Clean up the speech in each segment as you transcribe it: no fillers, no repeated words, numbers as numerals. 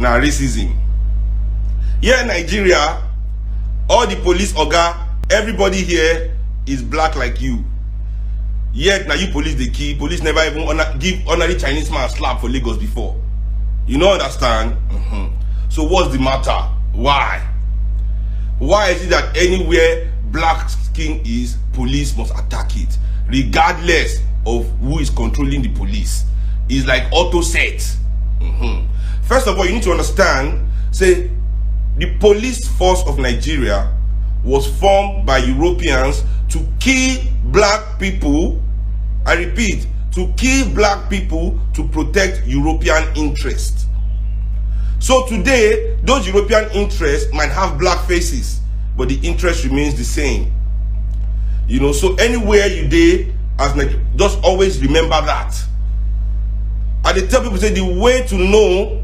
Now racism. Here in Nigeria, all the police oga, everybody here is black like you. Yet now you police the key. Police never even give honorary Chinese man a slap for Lagos before. You don't understand? So what's the matter? Why? Why is it that anywhere black skin is, police must attack it, regardless of who is controlling the police? It's like auto set. First of all, you need to understand, say, the police force of Nigeria was formed by Europeans to kill black people. I repeat, to kill black people to protect European interests. So today, those European interests might have black faces, but the interest remains the same. You know, so anywhere you dey, just always remember that. And they tell people, say, the way to know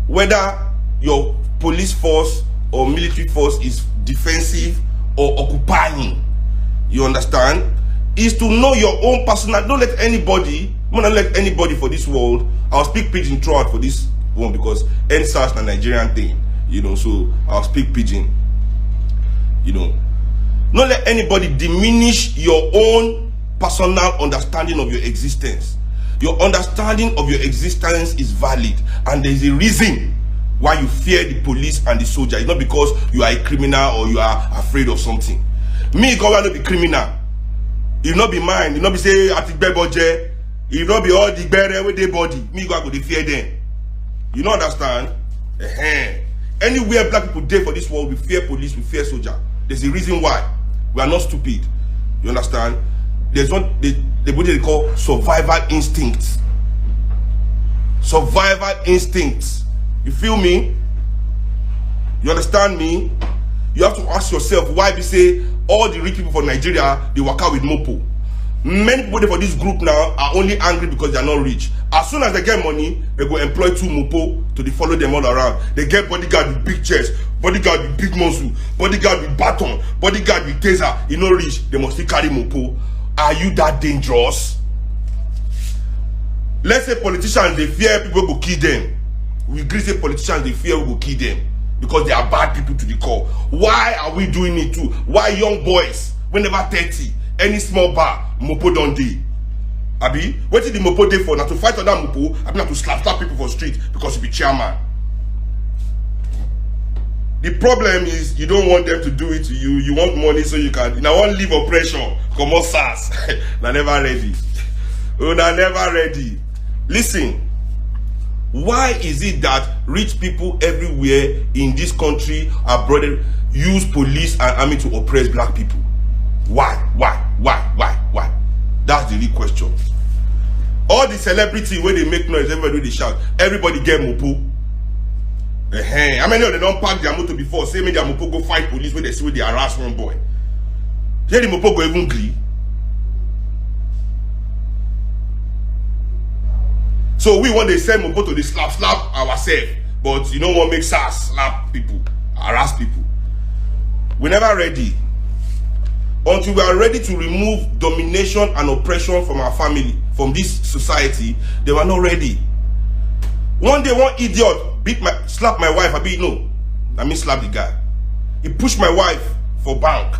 whether your police force or military force is defensive or occupying, you understand, is to know your own personal. Don't let anybody, for this world. I'll speak pidgin throughout for this one because NSAS and Nigerian thing, you know, so I'll speak pidgin. You know, don't let anybody diminish your own personal understanding of your existence. Your understanding of your existence is valid, and there is a reason why you fear the police and the soldier. It's not because you are a criminal or you are afraid of something. Me, God will not be criminal. It will not be mine. It will not be say at the budget. It will not be all the better with their body. Me, God will fear them. You don't understand? Anywhere black people dey for this world, we fear police, we fear soldier. There's a reason why. We are not stupid. You understand? There's what they call survival instincts. Survival instincts. You feel me? You understand me? You have to ask yourself why we say all the rich people for Nigeria, they work out with mopo. Many people for this group now are only angry because they are not rich. As soon as they get money, they go employ 2 mopo to follow them all around. They get bodyguard with big chest, bodyguard with big muscle, bodyguard with baton, bodyguard with taser. You know rich, they must still carry mopo. Are you that dangerous? Let's say politicians, they fear people go kill them. We agree say politicians, they fear we go kill them because they are bad people to the core. Why are we doing it too? Why young boys, whenever 30, any small bar, mopo don't dey? Abi, what did the mopo dey for? Now to fight on that mopo, I mean to slap people for street because you be chairman. The problem is you don't want them to do it to you. You want money so you can. Now want leave oppression. Come on, SARS. They're never ready. Oh, they're never ready. Listen. Why is it that rich people everywhere in this country abroad use police and army to oppress black people? Why? That's the real question. All the celebrity where they make noise, everybody they shout, everybody get mopo. How many of them don't park their motor before? Say me their mopo go fight police when they see where they harass one boy. Here the mopo go even gree. So we want to send mopo to the slap ourselves, but you don't want to make SARS slap people, harass people. We're never ready. Until we are ready to remove domination and oppression from our family, from this society, they were not ready. One day, one idiot slap my wife. I mean slap the guy. He pushed my wife for bank.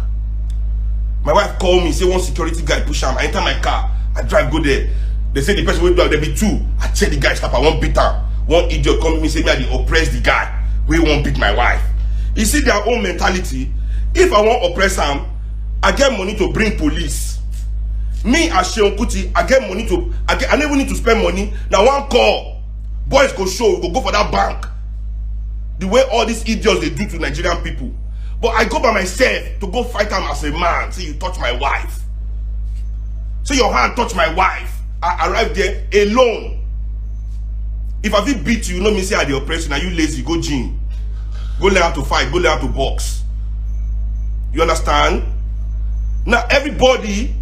My wife called me, say one security guy push him. I enter my car, I drive go there. They say the person will do there be 2. I check the guy slap, I won't beat her. One idiot come to me say me I dey oppress the guy. We won't beat my wife. You see their own mentality. If I want oppress him, I get money to bring police. Me as Seun Kuti, I get money to I never need to spend money. Now one call, boys go show, go for that bank. The way all these idiots they do to Nigerian people. But I go by myself to go fight them as a man. Say you touch my wife. Say your hand touch my wife. I arrived there alone. If I feel beat you, know me say I the oppression. Are you lazy? Go gym. Go learn how to fight. Go learn how to box. You understand? Now everybody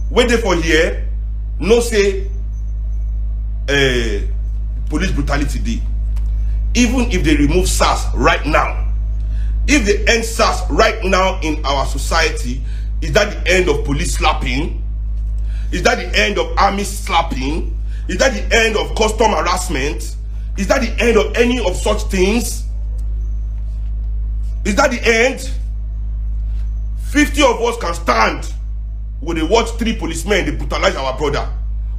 waiting for here, no say police brutality day. Even if they remove SARS right now, if they end SARS right now in our society, is that the end of police slapping? Is that the end of army slapping? Is that the end of custom harassment? Is that the end of any of such things? Is that the end? 50 of us can stand when they watch 3 policemen, they brutalize our brother.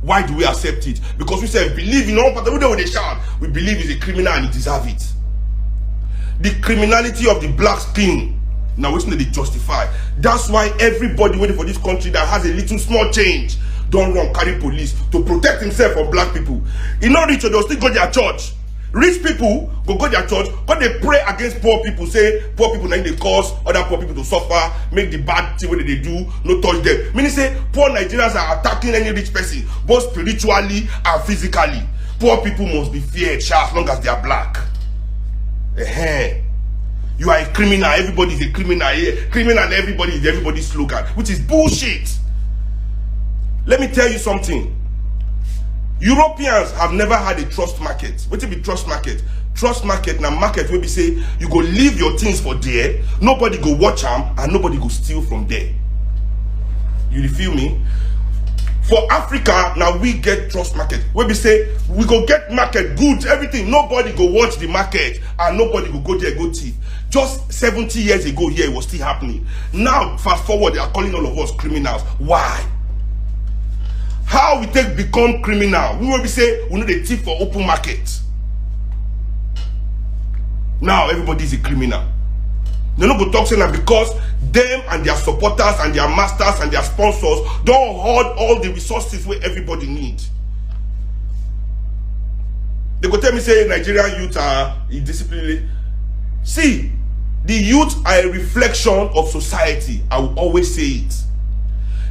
Why do we accept it? Because we say, believe in all, but every day when they shout, we believe he's a criminal and he deserves it. The criminality of the black skin, now which they justify. That's why everybody waiting for this country that has a little small change don't run carry police to protect himself from black people. You know, rich, they'll still go to their church. Rich people go to their church, but they pray against poor people, say poor people now they cause other poor people to suffer, make the bad thing what they do, no touch them. Meaning say poor Nigerians are attacking any rich person, both spiritually and physically. Poor people must be feared, as long as they are black. You are a criminal, everybody is a criminal here. Criminal and everybody is everybody's slogan, which is bullshit. Let me tell you something. Europeans have never had a trust market. What is the trust market? Trust market na market where we say you go leave your things for there, nobody go watch them, and nobody go steal from there. You feel me? For Africa, now we get trust market. Where we say we go get market goods, everything. Nobody go watch the market, and nobody go go there go thief. Just 70 years ago, here it was still happening. Now, fast forward, they are calling all of us criminals. Why? How we take become criminal? We will be say we know the thief for open market. Now everybody is a criminal. They not go talk saying that because them and their supporters and their masters and their sponsors don't hold all the resources where everybody needs. They go tell me say Nigerian youth are indisciplined. See, the youth are a reflection of society. I will always say it.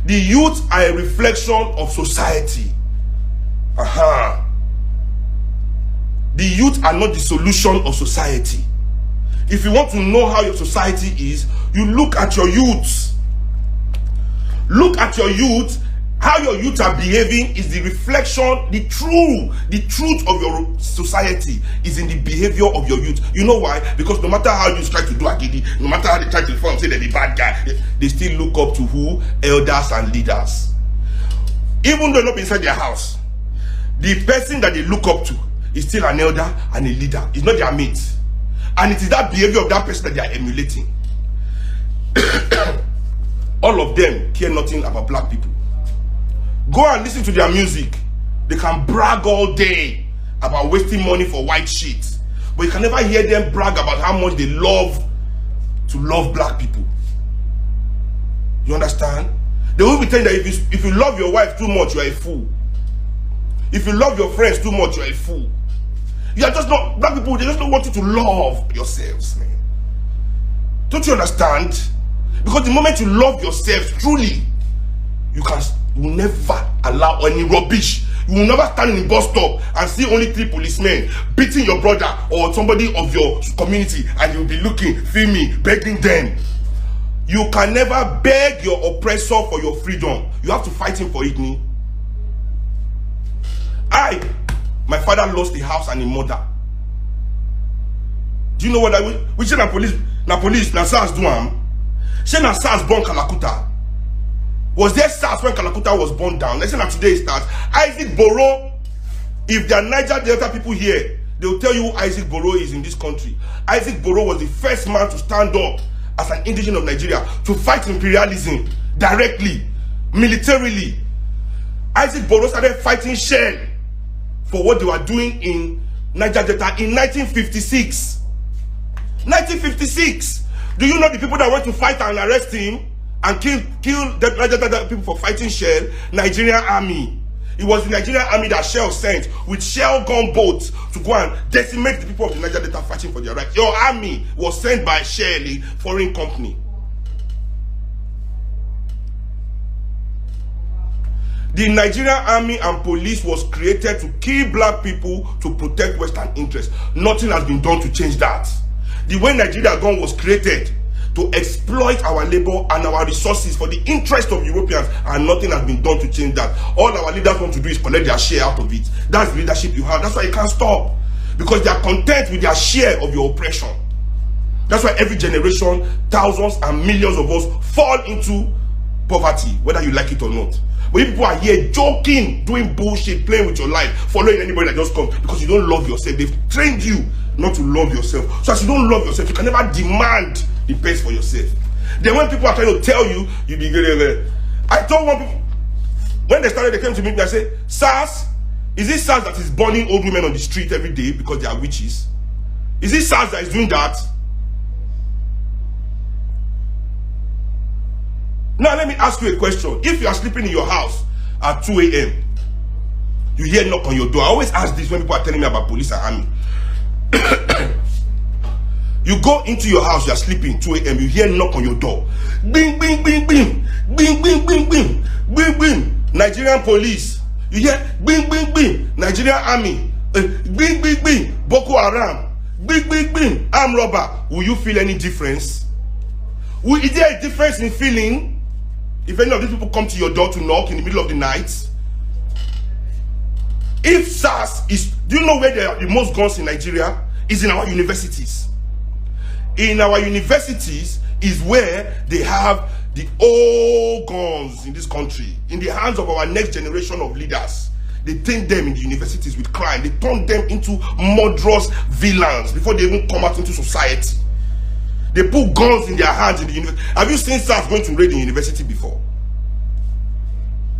The youth are a reflection of society. The youth are not the solution of society. If you want to know how your society is, you look at your youth. Look at your youth. How your youth are behaving is the reflection, the truth of your society is in the behavior of your youth. You know why? Because no matter how you try to do agidi, no matter how they try to form, say they're the bad guy, they still look up to who? Elders and leaders. Even though they're not inside their house, the person that they look up to is still an elder and a leader. It's not their mate. And it is that behavior of that person that they are emulating. All of them care nothing about black people. Go and listen to their music. They can brag all day about wasting money for white shit, but you can never hear them brag about how much they love to love black people. You understand? They will be telling that if you love your wife too much, you are a fool. If you love your friends too much, you are a fool. You are just not, black people, they just don't want you to love yourselves, man. Don't you understand? Because the moment you love yourselves truly, you will never allow any rubbish. You will never stand in the bus stop and see only 3 policemen beating your brother or somebody of your community, and you'll be looking, filming, begging them. You can never beg your oppressor for your freedom. You have to fight him for it. My father lost a house and a mother. Do you know what we say? Na police, na SARS do am. Say na SARS born Kalakuta. Was there SARS when Kalakuta was burned down? Let's say that today it starts. Isaac Boro, if there are Niger Delta people here, they will tell you who Isaac Boro is in this country. Isaac Boro was the first man to stand up as an indigenous of Nigeria to fight imperialism directly, militarily. Isaac Boro started fighting Shell for what they were doing in Niger Delta in 1956. 1956. Do you know the people that went to fight and arrest him and kill the Niger Delta people for fighting Shell? Nigerian army. It was the Nigerian army that Shell sent with Shell gunboats to go and decimate the people of the Niger Delta fighting for their rights. Your army was sent by Shell, a foreign company. The Nigerian army and police was created to kill black people to protect Western interests. Nothing has been done to change that. The way Nigeria gun was created to exploit our labor and our resources for the interest of Europeans, and nothing has been done to change that. All our leaders want to do is collect their share out of it. That's the leadership you have. That's why you can't stop. Because they are content with their share of your oppression. That's why every generation, thousands and millions of us fall into poverty, whether you like it or not. But you people are here joking, doing bullshit, playing with your life, following anybody that just comes because you don't love yourself. They've trained you not to love yourself. So as you don't love yourself, you can never demand the best for yourself. Then when people are trying to tell you, you be getting. I told one people, when they started, they came to me and I said, SARS, is it SARS that is burning old women on the street every day because they are witches? Is it SARS that is doing that? Now let me ask you a question. If you are sleeping in your house at 2 a.m., you hear knock on your door. I always ask this when people are telling me about police and army. You go into your house, you are sleeping 2 a.m., you hear knock on your door. Bing, bing, bing, bing. Bing, bing, bing, bing. Bing, bing. Nigerian police. You hear bing, bing, bing. Nigerian army. Bing, bing, bing. Boko Haram. Bing, bing, bing. Armed robber. Will you feel any difference? Is there a difference in feeling if any of these people come to your door to knock in the middle of the night? If SARS is, do you know where there are the most guns in Nigeria? Is in our universities. In our universities is where they have the old guns in this country, in the hands of our next generation of leaders. They take them in the universities with crime. They turn them into murderous villains before they even come out into society. They put guns in their hands in the university. Have you seen SARS going to raid the university before?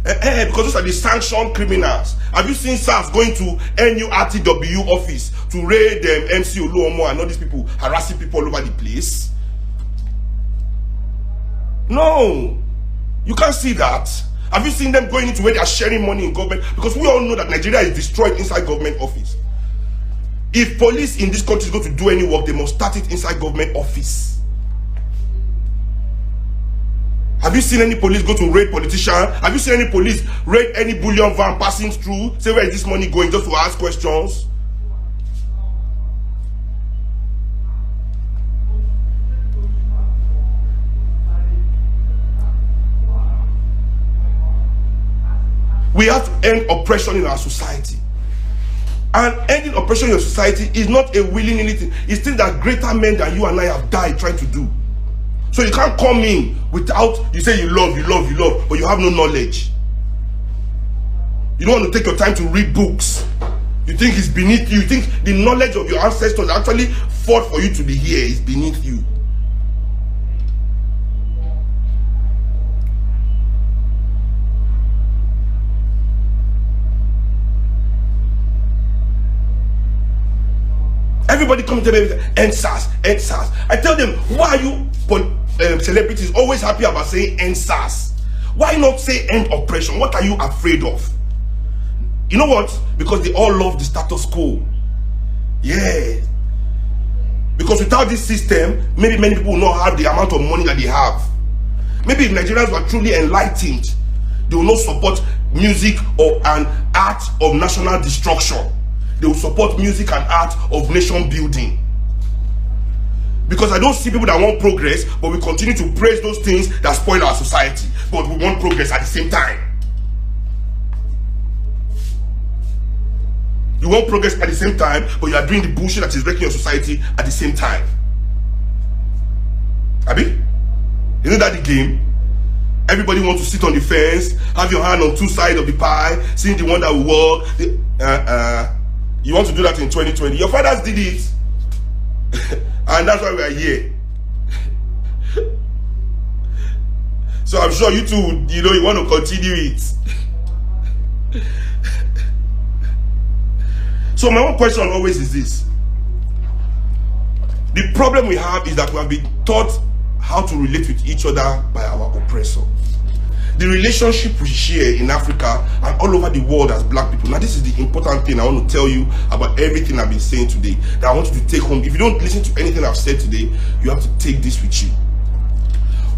Because those are the sanctioned criminals. Have you seen SARS going to NURTW office to raid them, MC Oluomo and all these people harassing people all over the place? No, you can't see that. Have you seen them going into where they are sharing money in government? Because we all know that Nigeria is destroyed inside government office. If police in this country is going to do any work, they must start it inside government office. Have you seen any police go to raid politicians? Have you seen any police raid any bullion van passing through? Say, where is this money going? Just to ask questions. We have to end oppression in our society. And ending oppression in your society is not a willy-nilly thing. It's things that greater men than you and I have died trying to do. So you can't come in without, you say you love, but you have no knowledge. You don't want to take your time to read books. You think it's beneath you. You think the knowledge of your ancestors actually fought for you to be here is beneath you. Everybody come to me and end SARS, end SARS. I tell them, why are you celebrities always happy about saying end SARS? Why not say end oppression? What are you afraid of? You know what? Because they all love the status quo. Yeah. Because without this system, maybe many people will not have the amount of money that they have. Maybe if Nigerians were truly enlightened, they will not support music or an art of national destruction. They will support music and art of nation building. Because I don't see people that want progress, but we continue to praise those things that spoil our society. But we want progress at the same time. You want progress at the same time, but you are doing the bullshit that is wrecking your society at the same time. Abi? Isn't that the game? Everybody wants to sit on the fence, have your hand on two sides of the pie, seeing the one that will work. You want to do that in 2020. Your fathers did it. And that's why we are here. So I'm sure you too, you want to continue it. So my one question always is this. The problem we have is that we have been taught how to relate with each other by our oppressor. The relationship we share in Africa and all over the world as black people. Now this is the important thing I want to tell you about everything I've been saying today, that I want you to take home. If you don't listen to anything I've said today, you have to take this with you.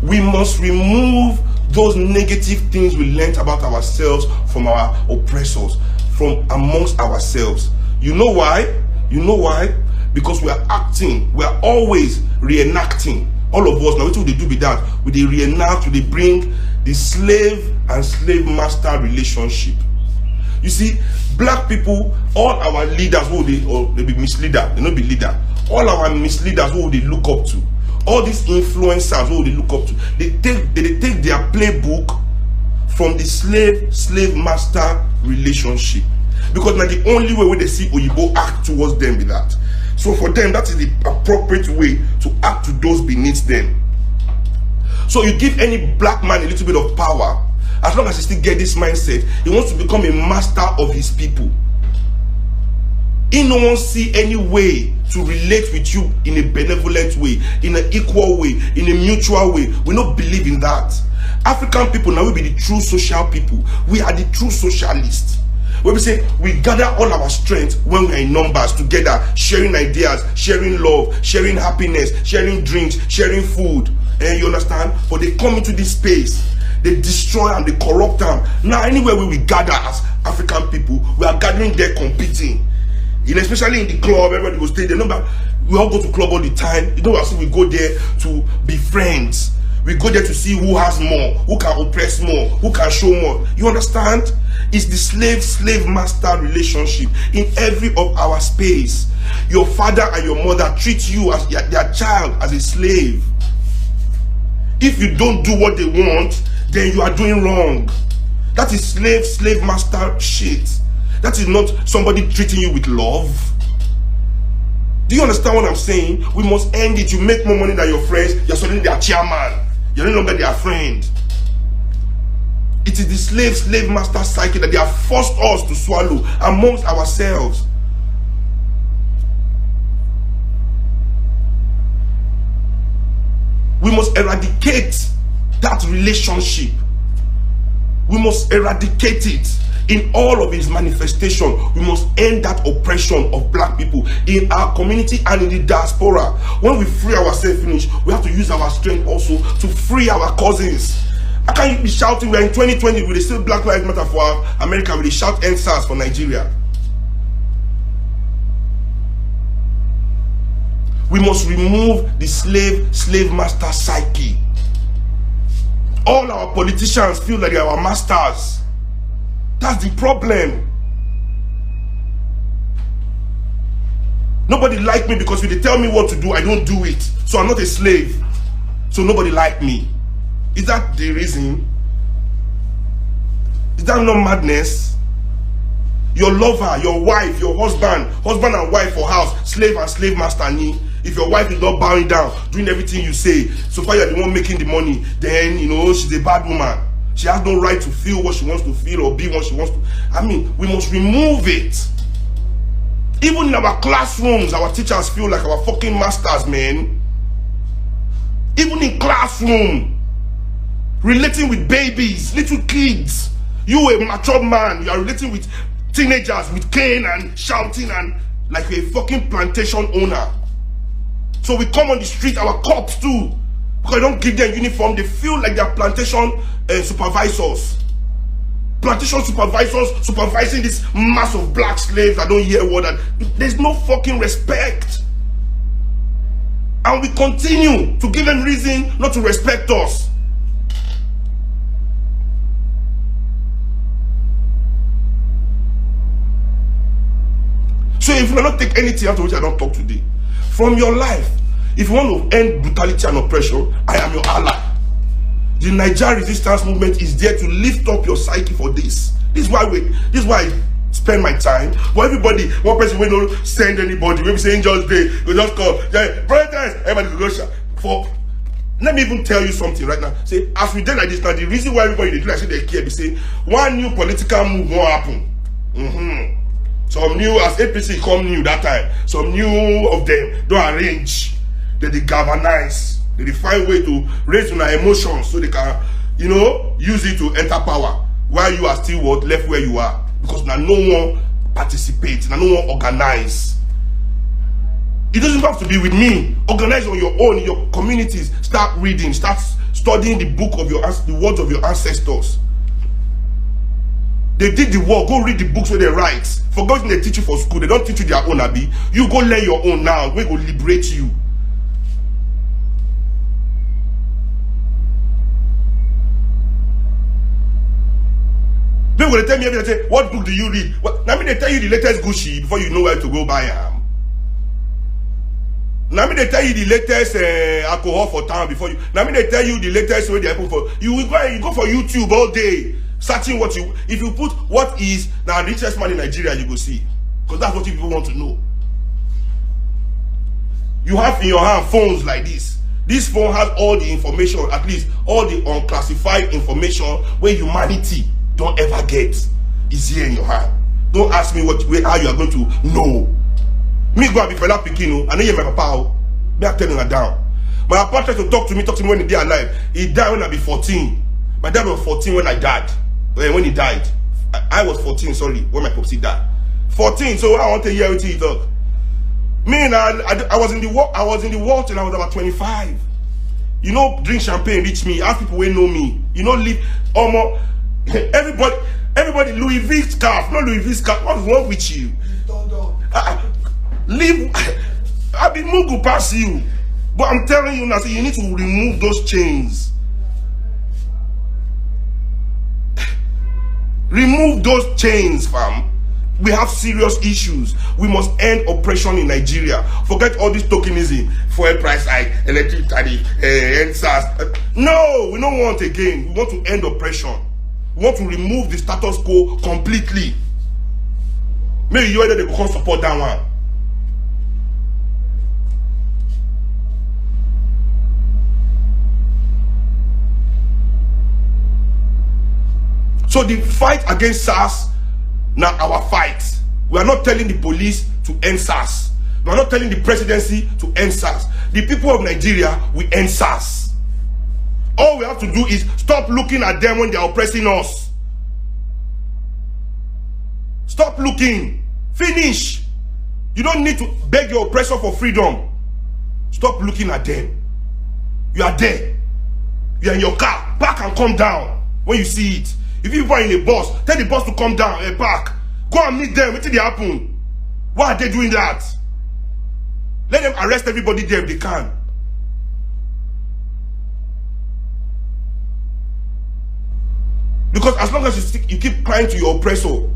We must remove those negative things we learned about ourselves from our oppressors, from amongst ourselves. You know why? You know why? Because we are acting, we are always reenacting. All of us, now what do they do with that? We they reenact, they bring the slave and slave master relationship. You see, black people, all our leaders, who they be misleader, they not be leader. All our misleaders, who they look up to, all these influencers, who they look up to, they take their playbook from the slave master relationship, because now the only way where they see Oyibo act towards them with that. So for them, that is the appropriate way to act to those beneath them. So you give any black man a little bit of power, as long as he still get this mindset, he wants to become a master of his people. He no one see any way to relate with you in a benevolent way, in an equal way, in a mutual way. We don't believe in that. African people now will be the true social people. We are the true socialists. When we say we gather all our strength when we are in numbers together, sharing ideas, sharing love, sharing happiness, sharing drinks, sharing food. And you understand? But they come into this space, they destroy and they corrupt them. Now anywhere where we gather as African people, we are gathering there competing. Especially in the club, everybody will stay there. We all go to club all the time. You know, as we go there to be friends. We go there to see who has more, who can oppress more, who can show more. You understand? It's the slave master relationship in every of our space. Your father and your mother treat you as their child, as a slave. If you don't do what they want, then you are doing wrong. That is slave master shit. That is not somebody treating you with love. Do you understand what I'm saying? We must end it. You make more money than your friends, you're suddenly their chairman. You're no longer their friend. It is the slave master cycle that they have forced us to swallow amongst ourselves. We must eradicate that relationship. We must eradicate it in all of its manifestation. We must end that oppression of black people in our community and in the diaspora. When we free ourselves, we have to use our strength also to free our cousins. How can you be shouting, we're in 2020, will they still Black Lives Matter for America, will they shout NSAS for Nigeria? We must remove the slave master psyche. All our politicians feel like they are our masters. That's the problem. Nobody like me because when they tell me what to do, I don't do it. So I'm not a slave. So nobody like me. Is that the reason? Is that not madness? Your lover, your wife, your husband and wife for house, slave and slave master ni. If your wife is not bowing down, doing everything you say, so far you're the one making the money, then you know she's a bad woman. She has no right to feel what she wants to feel or be what she wants to. I mean, we must remove it. Even in our classrooms, our teachers feel like our fucking masters, man. Even in classroom, relating with babies, little kids. You a mature man, you are relating with teenagers with cane and shouting and like a fucking plantation owner. So we come on the street, our cops too, because they don't give them uniform. They feel like they're plantation supervisors. Plantation supervisors supervising this mass of black slaves that don't hear word. And there's no fucking respect. And we continue to give them reason not to respect us. So if you not take anything out of which I don't talk today, from your life, if you want to end brutality and oppression, I am your ally. The Nigeria resistance movement is there to lift up your psyche for this. This is why I spend my time. For everybody, one person will not send anybody. Maybe say Angels Day, we just call, brothers, everybody go for. Let me even tell you something right now. Say, as we did like this now, the reason why everybody they do like say they care, they say one new political move won't happen. Some new, as APC come new that time, some new of them don't arrange, they galvanize, they find way to raise their emotions so they can, you know, use it to enter power while you are still what left where you are, because now no one participates, now no one organize. It doesn't have to be with me. Organize on your own in your communities. Start reading, start studying the book of the words of your ancestors. They did the work. Go read the books where they write. Forget what they teach you for school. They don't teach you their own, Abi. You go learn your own now. We go liberate you. People will tell me every day, what book do you read? Now they tell you the latest Gucci before you know where to go buy them. Now they tell you the latest alcohol for town before you. Now they tell you the latest way they happen for you. Will go for YouTube all day. Searching what you, if you put what is now richest man in Nigeria, you go see. Because that's what people want to know. You have in your hand phones like this. This phone has all the information, at least all the unclassified information where humanity don't ever get is here in your hand. Don't ask me how you are going to know. Me go and be fella pikin, I know you my papa. Me are telling her down. My papa tried to talk to me when he died alive. He died when I be 14. My dad was 14 when I died. When he died. I was 14, sorry, when my popsy died. 14, so I want to hear what he talk. Me, I was in the world till I was about 25. You know, drink champagne reach me. Ask people who know me. You know, live almost everybody Louis V scarf, not Louis V scarf. What's wrong with you? Live. I be Mugu pass you, but I'm telling you now, so you need to remove those chains. Remove those chains, fam. We have serious issues. We must end oppression in Nigeria. Forget all this tokenism, fuel price hike, electric tariff, end SARS. No, we don't want again. We want to end oppression. We want to remove the status quo completely. Maybe you either they can support that one. So the fight against SARS, now our fight. We are not telling the police to end SARS. We are not telling the presidency to end SARS. The people of Nigeria will end SARS. All we have to do is stop looking at them when they are oppressing us. Stop looking. Finish. You don't need to beg your oppressor for freedom. Stop looking at them. You are there. You are in your car. Park and come down when you see it. If you are in a bus, tell the bus to come down and park. Go and meet them. What did they happen? Why are they doing that? Let them arrest everybody there if they can. Because as long as you keep crying to your oppressor,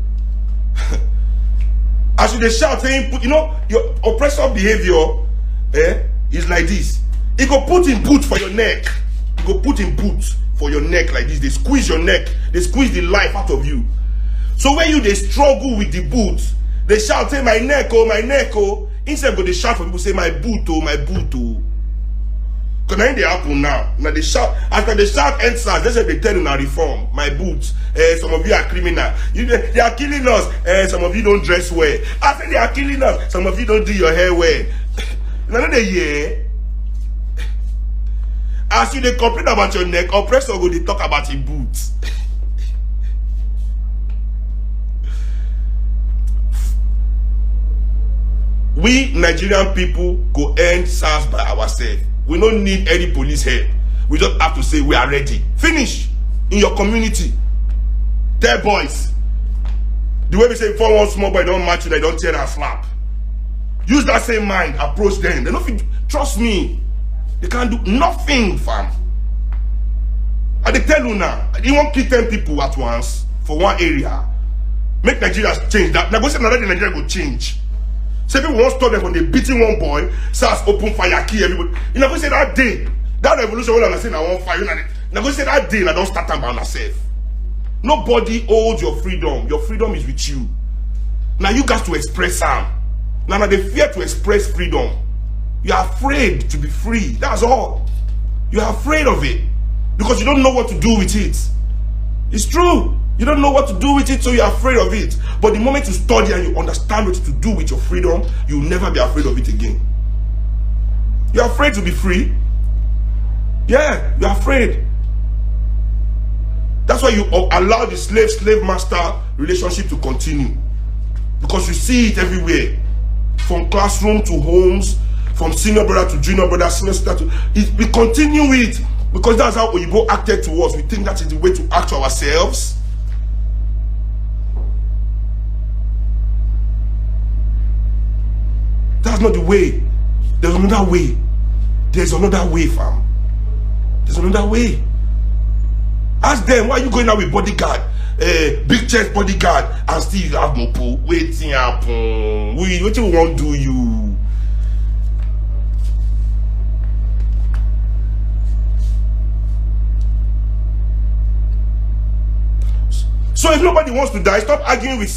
as you shout saying, you know, your oppressor behavior is like this. He go put in boot for your neck. He go put in boot for your neck like this. They squeeze your neck. They squeeze the life out of you. So when they struggle with the boot, they shout, say, my neck, oh. Instead of they shout for people, say, my boot, oh. Because now they happen now. Now they shout, after they shout answers, they say they tell you now reform, my boots. Some of you are criminal. They are killing us. Some of you don't dress well. After they are killing us, some of you don't do your hair well. Now they hear. As you they complain about your neck, oppressor go they talk about your boots. We Nigerian people go end SARS by ourselves. We don't need any police help. We just have to say we are ready. Finish in your community. Tell boys. The way we say for one small boy don't match you, they don't tear and slap. Use that same mind, approach them. They don't trust me. They can't do nothing, fam. I they tell you now, you won't kill 10 people at once for one area. Make Nigeria change that. Now go say another Nigeria go change. Say people won't stop them when they beating one boy, SARS open fire, kill everybody. You know, go say that day, that revolution when I say I want fire. Now go say that day, I don't start them by myself. Nobody holds your freedom. Your freedom is with you. Now you got to express them. Now they fear to express freedom. You are afraid to be free. That's all. You are afraid of it because you don't know what to do with it. It's true. You don't know what to do with it, so you're afraid of it. But the moment you study and you understand what to do with your freedom, you'll never be afraid of it again. You're afraid to be free. Yeah, you're afraid. That's why you allow the slave master relationship to continue. Because you see it everywhere. From classroom to homes, from senior brother to junior brother, senior sister to... We continue it. Because that's how Oyibo acted to us. We think that is the way to act to ourselves. That's not the way. There's another way. There's another way, fam. There's another way. Ask them, why are you going out with bodyguard? Big chest bodyguard, and still you have mopo. Waiting happen. What you want to do you? So if nobody wants to die, stop arguing with